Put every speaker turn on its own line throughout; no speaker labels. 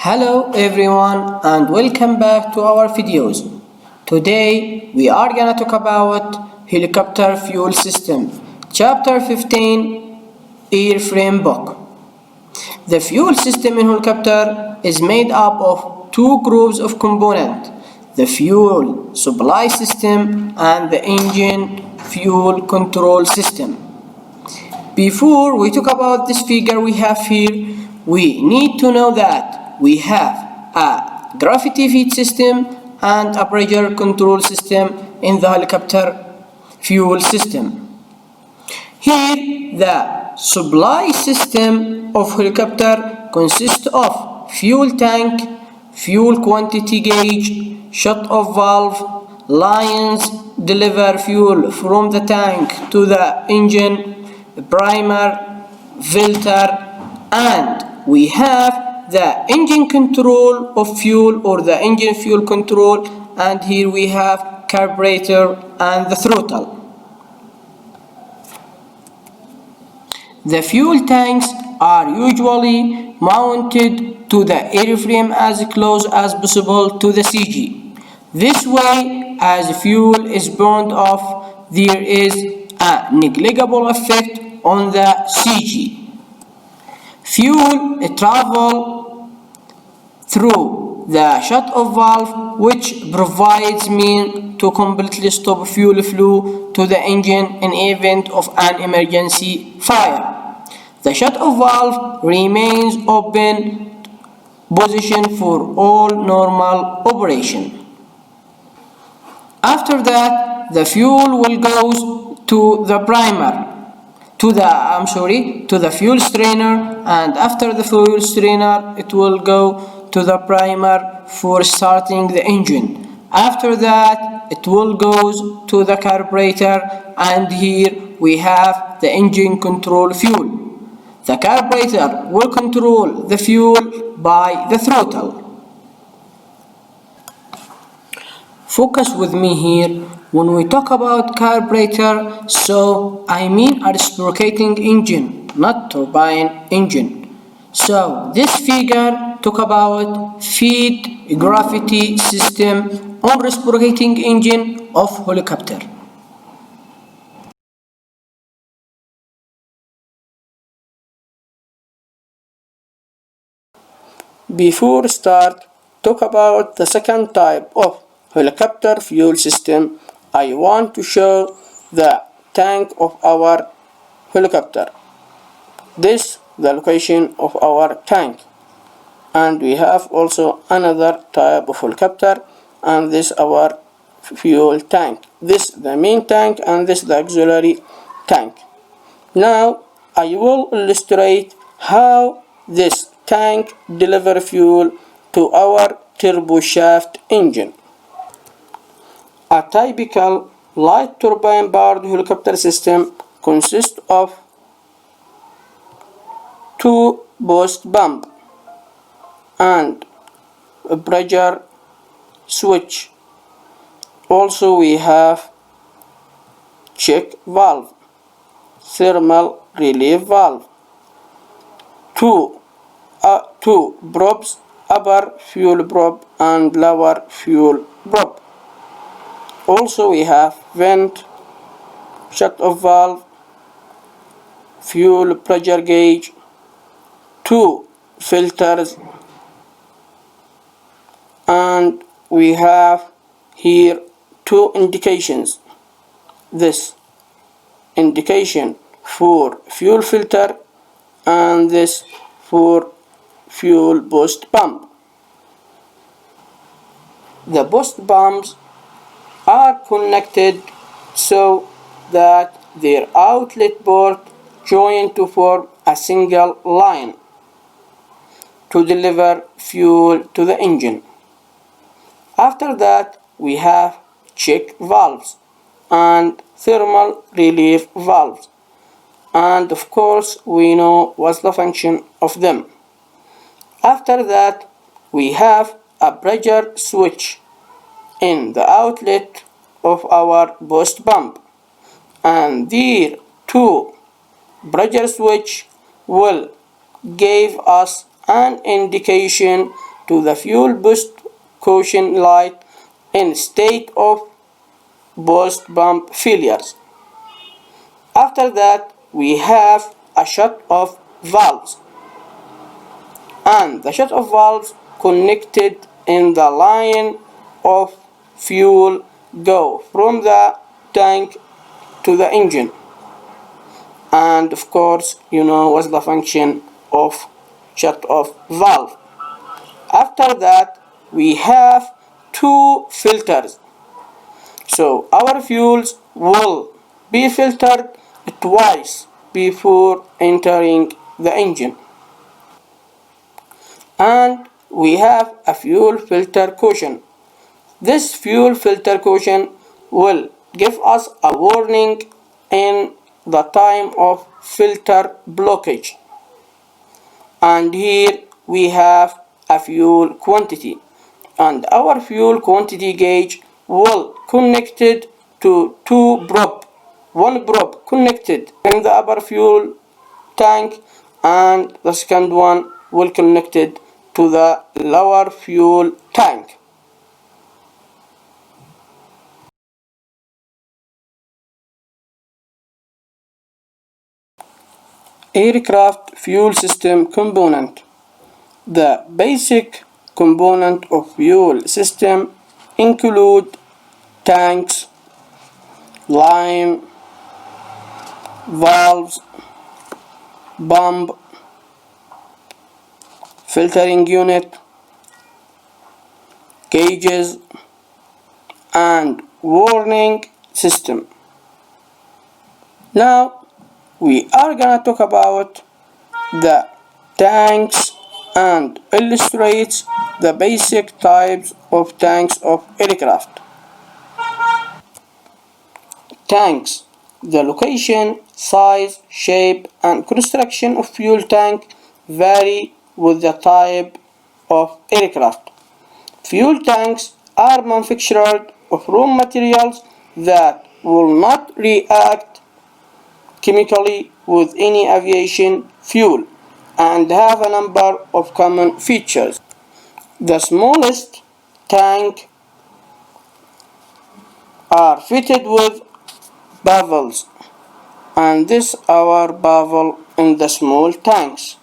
Hello everyone and welcome back to our videos. Today we are gonna talk about helicopter fuel system, chapter 15, airframe book. The fuel system in helicopter is made up of two groups of components, the fuel supply system and the engine fuel control system. Before we talk about this figure we have here, we need to know that we have a gravity feed system and a pressure control system in the helicopter fuel system. Here the supply system of helicopter consists of fuel tank, fuel quantity gauge, shut-off valve, lines deliver fuel from the tank to the engine, primer, filter, and we have the engine control of fuel or the engine fuel control, and here we have carburetor and the throttle. The fuel tanks are usually mounted to the airframe as close as possible to the CG. This way, as fuel is burned off, there is a negligible effect on the CG. Fuel travels through the shut-off valve, which provides means to completely stop fuel flow to the engine in event of an emergency fire. The shut-off valve remains open position for all normal operation. After that, the fuel will go to the primer, to the fuel strainer, and after the fuel strainer it will go to the primer for starting the engine. After that it will go to the carburetor, and here we have the engine control fuel. The carburetor will control the fuel by the throttle. Focus with me here. When we talk about carburetor, so I mean a reciprocating engine, not turbine engine. So this figure talk about feed gravity system on reciprocating engine of helicopter. Before start, talk about the second type of helicopter fuel system. I want to show the tank of our helicopter. This the location of our tank, and we have also another type of helicopter, and this our fuel tank. This the main tank and this the auxiliary tank. Now I will illustrate how this tank deliver fuel to our turboshaft engine. A typical light turbine powered helicopter system consists of two boost pump and a pressure switch. Also we have check valve, thermal relief valve, two probes, upper fuel probe and lower fuel probe. Also we have vent, shut-off valve, fuel pressure gauge, two filters, and we have here two indications. This indication for fuel filter and this for fuel boost pump. The boost pumps are connected so that their outlet port join to form a single line to deliver fuel to the engine. After that we have check valves and thermal relief valves, and of course we know what's the function of them. After that we have a pressure switch in the outlet of our boost pump, and there two pressure switch will give us an indication to the fuel boost caution light in state of boost pump failures. After that, we have a shut-off valves, and the shut-off valves connected in the line of fuel go from the tank to the engine. And of course, you know what's the function of shut-off valve. After that, we have two filters. So our fuels will be filtered twice before entering the engine. And we have a fuel filter caution. This fuel filter caution will give us a warning in the time of filter blockage. And here we have a fuel quantity, and our fuel quantity gauge will connected to two probe. One probe connected in the upper fuel tank, and the second one will connected to the lower fuel tank. Aircraft fuel system component. The basic component of fuel system include tanks, line, valves, pump, filtering unit, gauges, and warning system. Now we are gonna talk about the tanks and illustrates the basic types of tanks of aircraft. Tanks. The location, size, shape, and construction of fuel tank vary with the type of aircraft. Fuel tanks are manufactured of raw materials that will not react chemically with any aviation fuel and have a number of common features. The smallest tank are fitted with bubbles, and this our bubble in the small tanks,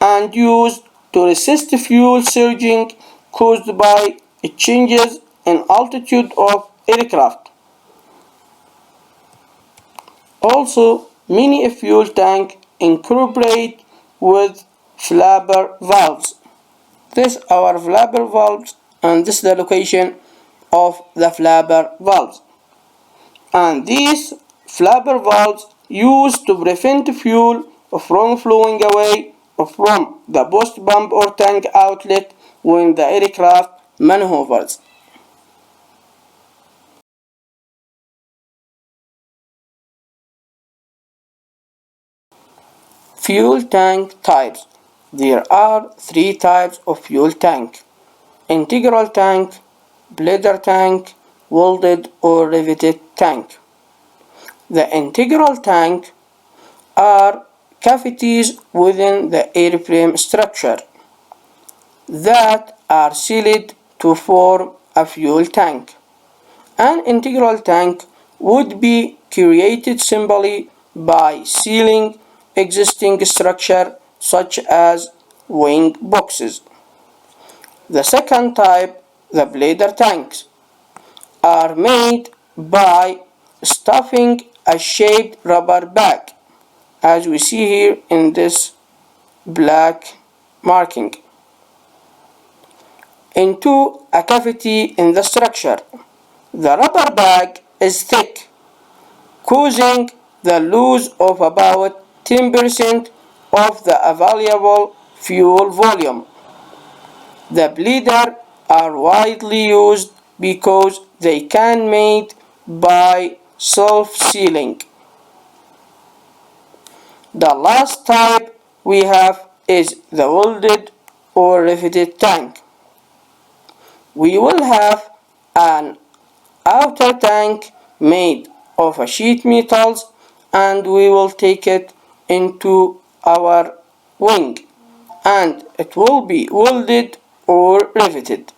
and used to resist fuel surging caused by changes in altitude of aircraft. Also, many fuel tanks incorporate with flapper valves. This our flapper valves, and this is the location of the flapper valves. And these flapper valves used to prevent fuel from flowing away from the boost pump or tank outlet when the aircraft maneuvers. Fuel tank types. There are three types of fuel tank: integral tank, bladder tank, welded or riveted tank. The integral tank are cavities within the airframe structure that are sealed to form a fuel tank. An integral tank would be created simply by sealing existing structure such as wing boxes. The second type, the bladder tanks, are made by stuffing a shaped rubber bag, as we see here in this black marking, into a cavity in the structure. The rubber bag is thick, causing the loss of about 10% of the available fuel volume. The bladder are widely used because they can made by self-sealing. The last type we have is the welded or riveted tank. We will have an outer tank made of a sheet metals, and we will take it into our wing, and it will be welded or riveted.